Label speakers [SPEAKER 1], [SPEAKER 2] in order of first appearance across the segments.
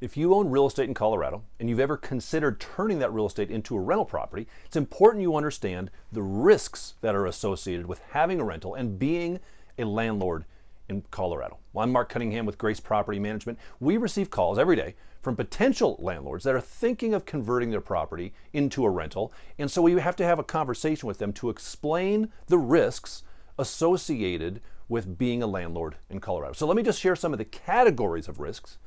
[SPEAKER 1] If you own real estate in Colorado and you've ever considered turning that real estate into a rental property, it's important you understand the risks that are associated with having a rental and being a landlord in Colorado. Well, I'm Mark Cunningham with Grace Property Management. We receive calls every day from potential landlords that are thinking of converting their property into a rental, and so we have to have a conversation with them to explain the risks associated with being a landlord in Colorado. So let me just share some of the categories of risks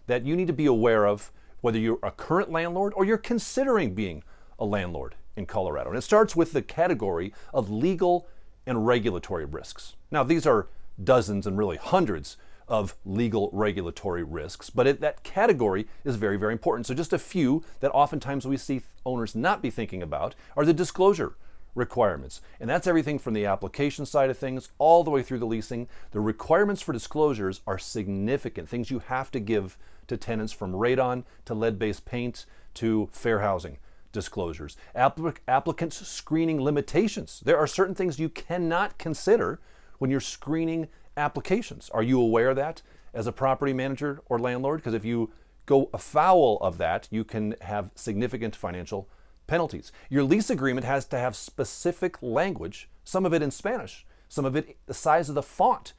[SPEAKER 1] that you need to be aware of, whether you're a current landlord or you're considering being a landlord in Colorado. And it starts with the category of legal and regulatory risks. Now, these are dozens and really hundreds of legal regulatory risks, but that category is very, very important. So just a few that oftentimes we see owners not be thinking about are the disclosure requirements. And that's everything from the application side of things all the way through the leasing. The requirements for disclosures are significant, things you have to give to tenants, from radon to lead-based paint to fair housing disclosures. Applicants screening limitations. There are certain things you cannot consider when you're screening applications. Are you aware of that as a property manager or landlord? Because if you go afoul of that, you can have significant financial penalties. Your lease agreement has to have specific language, some of it in Spanish, some of it, the size of the font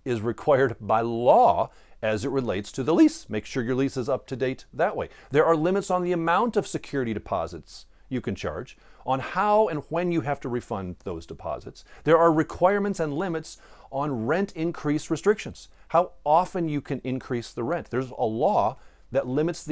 [SPEAKER 1] is required by law as it relates to the lease. Make sure your lease is up to date that way. There are limits on the amount of security deposits you can charge, on how and when you have to refund those deposits. There are requirements and limits on rent increase restrictions, how often you can increase the rent. There's a law that limits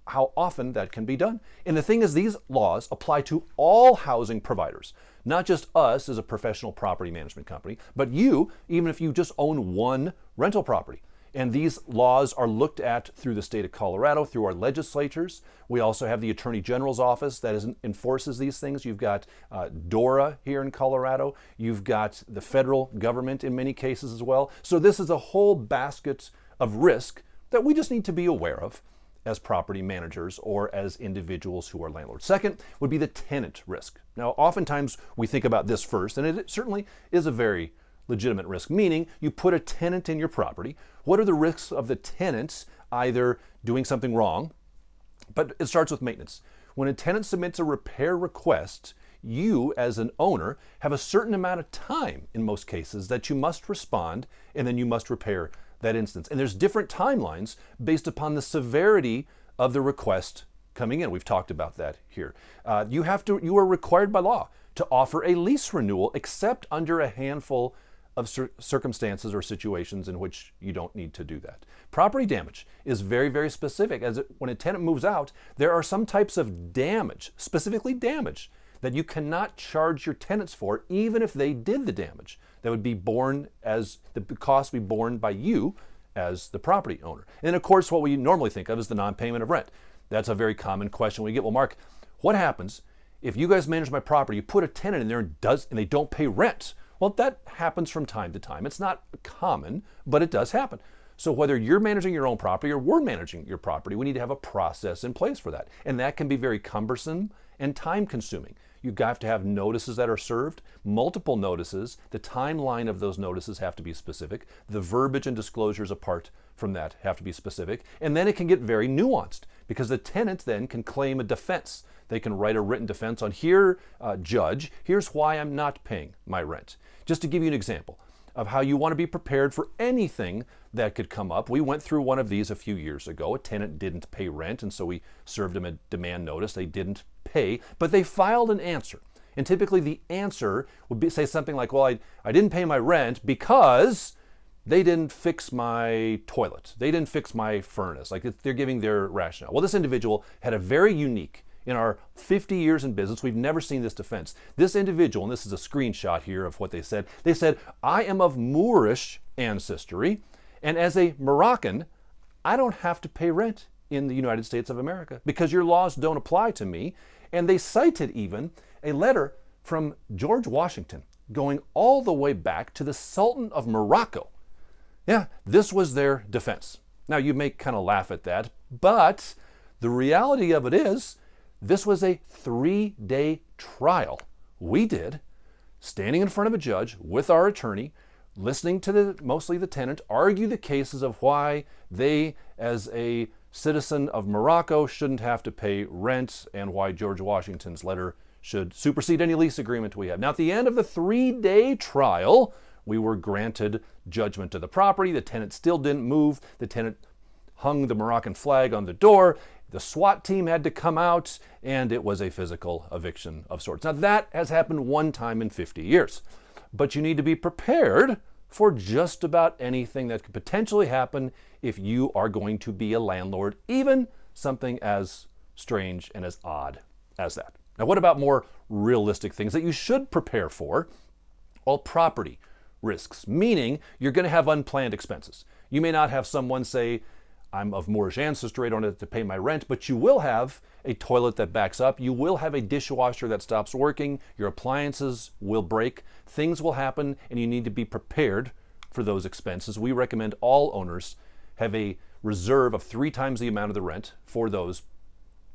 [SPEAKER 1] how often that can be done. And the thing is, these laws apply to all housing providers, not just us as a professional property management company, but you, even if you just own one rental property. And these laws are looked at through the state of Colorado, through our legislatures. We also have the Attorney General's office that enforces these things. You've got DORA here in Colorado. You've got the federal government in many cases as well. So this is a whole basket of risk that we just need to be aware of as property managers or as individuals who are landlords. Second would be the tenant risk. Now, oftentimes we think about this first, and it certainly is a very legitimate risk, meaning you put a tenant in your property. What are the risks of the tenants either doing something wrong? But it starts with maintenance. When a tenant submits a repair request, you as an owner have a certain amount of time in most cases that you must respond, and then you must repair that instance. And there's different timelines based upon the severity of the request coming in. We've talked about that here. You are required by law to offer a lease renewal, except under a handful of circumstances or situations in which you don't need to do that. Property damage is very, very specific. When a tenant moves out, there are some types of damage, specifically damage, that you cannot charge your tenants for, even if they did the damage. That would be borne as the cost be borne by you as the property owner. And of course, what we normally think of is the non-payment of rent. That's a very common question we get. Well, Mark, what happens if you guys manage my property, you put a tenant in there and they don't pay rent? Well, that happens from time to time. It's not common, but it does happen. So whether you're managing your own property or we're managing your property, we need to have a process in place for that. And that can be very cumbersome and time consuming. You have to have notices that are served, multiple notices. The timeline of those notices have to be specific. The verbiage and disclosures apart from that have to be specific. And then it can get very nuanced, because the tenant then can claim a defense. They can write a written defense on, here, judge, here's why I'm not paying my rent. Just to give you an example of how you want to be prepared for anything that could come up. We went through one of these a few years ago. A tenant didn't pay rent, and so we served them a demand notice. They didn't pay, but they filed an answer. And typically the answer would say something like, well, I didn't pay my rent because they didn't fix my toilet. They didn't fix my furnace. Like, they're giving their rationale. Well, this individual had a very unique, in our 50 years in business, we've never seen this defense. This individual, and this is a screenshot here of what they said, I am of Moorish ancestry, and as a Moroccan, I don't have to pay rent in the United States of America because your laws don't apply to me. And they cited even a letter from George Washington going all the way back to the Sultan of Morocco. Yeah, this was their defense. Now, you may kind of laugh at that, but the reality of it is, this was a 3-day trial. We did, standing in front of a judge with our attorney, listening to mostly the tenant argue the cases of why they, as a citizen of Morocco shouldn't have to pay rent, and why George Washington's letter should supersede any lease agreement we have. Now, at the end of the 3-day trial, we were granted judgment to the property. The tenant still didn't move. The tenant hung the Moroccan flag on the door. The SWAT team had to come out, and it was a physical eviction of sorts. Now, that has happened one time in 50 years. But you need to be prepared for just about anything that could potentially happen if you are going to be a landlord, even something as strange and as odd as that. Now, what about more realistic things that you should prepare for? Well, property risks, meaning you're going to have unplanned expenses. You may not have someone say, I'm of Moorish ancestry, I don't have to pay my rent, but you will have a toilet that backs up. You will have a dishwasher that stops working. Your appliances will break. Things will happen, and you need to be prepared for those expenses. We recommend all owners have a reserve of 3 times the amount of the rent for those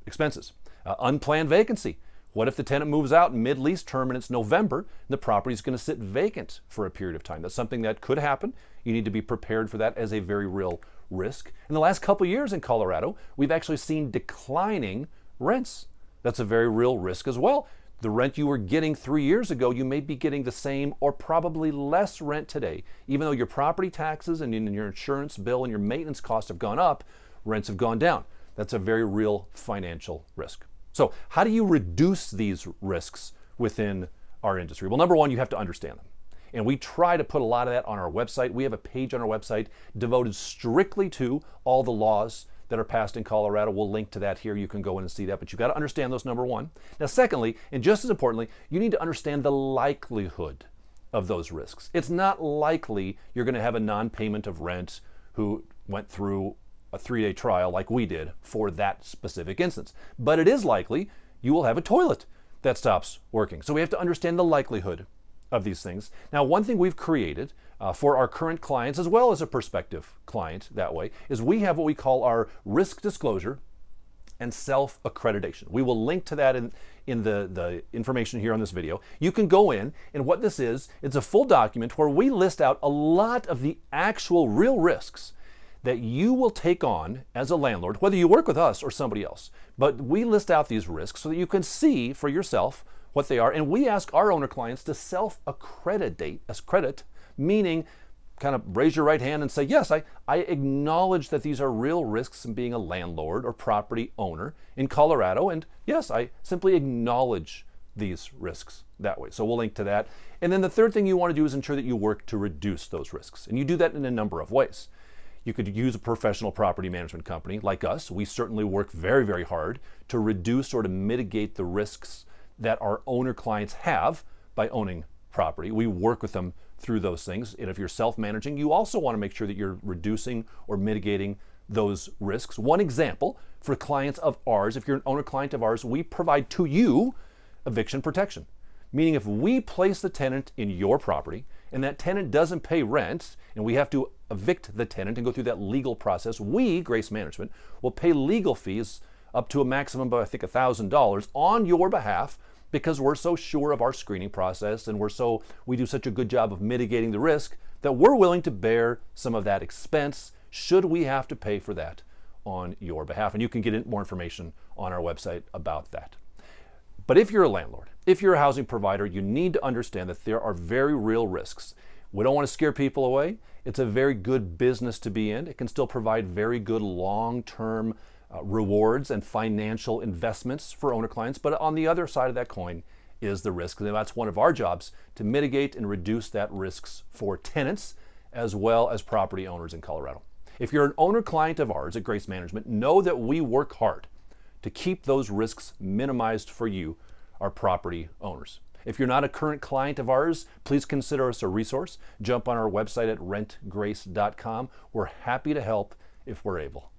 [SPEAKER 1] expenses. Unplanned vacancy. What if the tenant moves out mid-lease term and it's November and the property is going to sit vacant for a period of time? That's something that could happen. You need to be prepared for that as a very real risk. In the last couple of years in Colorado, we've actually seen declining rents. That's a very real risk as well. The rent you were getting 3 years ago, you may be getting the same or probably less rent today. Even though your property taxes and your insurance bill and your maintenance costs have gone up, rents have gone down. That's a very real financial risk. So how do you reduce these risks within our industry? Well, number one, you have to understand them. And we try to put a lot of that on our website. We have a page on our website devoted strictly to all the laws that are passed in Colorado. We'll link to that here. You can go in and see that, but you've got to understand those, number one. Now, secondly, and just as importantly, you need to understand the likelihood of those risks. It's not likely you're going to have a non-payment of rent who went through a 3-day trial like we did for that specific instance. But it is likely you will have a toilet that stops working. So we have to understand the likelihood of these things. Now, one thing we've created for our current clients as well as a prospective client that way is we have what we call our risk disclosure and self-accreditation. We will link to that in the information here on this video. You can go in, and what this is, it's a full document where we list out a lot of the actual real risks that you will take on as a landlord, whether you work with us or somebody else. But we list out these risks so that you can see for yourself what they are, and we ask our owner clients to self-accredit, meaning kind of raise your right hand and say, yes, I acknowledge that these are real risks in being a landlord or property owner in Colorado, and yes, I simply acknowledge these risks that way. So we'll link to that. And then the third thing you want to do is ensure that you work to reduce those risks, and you do that in a number of ways. You could use a professional property management company like us. We certainly work very, very hard to reduce or to mitigate the risks that our owner clients have by owning property. We work with them through those things. And if you're self-managing, you also want to make sure that you're reducing or mitigating those risks. One example for clients of ours, if you're an owner client of ours, we provide to you eviction protection. Meaning if we place the tenant in your property and that tenant doesn't pay rent and we have to evict the tenant and go through that legal process, we, Grace Management, will pay legal fees up to a maximum of, I think, $1,000 on your behalf because we're so sure of our screening process and we do such a good job of mitigating the risk that we're willing to bear some of that expense should we have to pay for that on your behalf. And you can get more information on our website about that. But if you're a landlord, if you're a housing provider, you need to understand that there are very real risks. We don't want to scare people away. It's a very good business to be in. It can still provide very good long-term rewards and financial investments for owner clients. But on the other side of that coin is the risk. And that's one of our jobs, to mitigate and reduce that risks for tenants as well as property owners in Colorado. If you're an owner client of ours at Grace Management, know that we work hard to keep those risks minimized for you, our property owners. If you're not a current client of ours, please consider us a resource. Jump on our website at rentgrace.com. We're happy to help if we're able.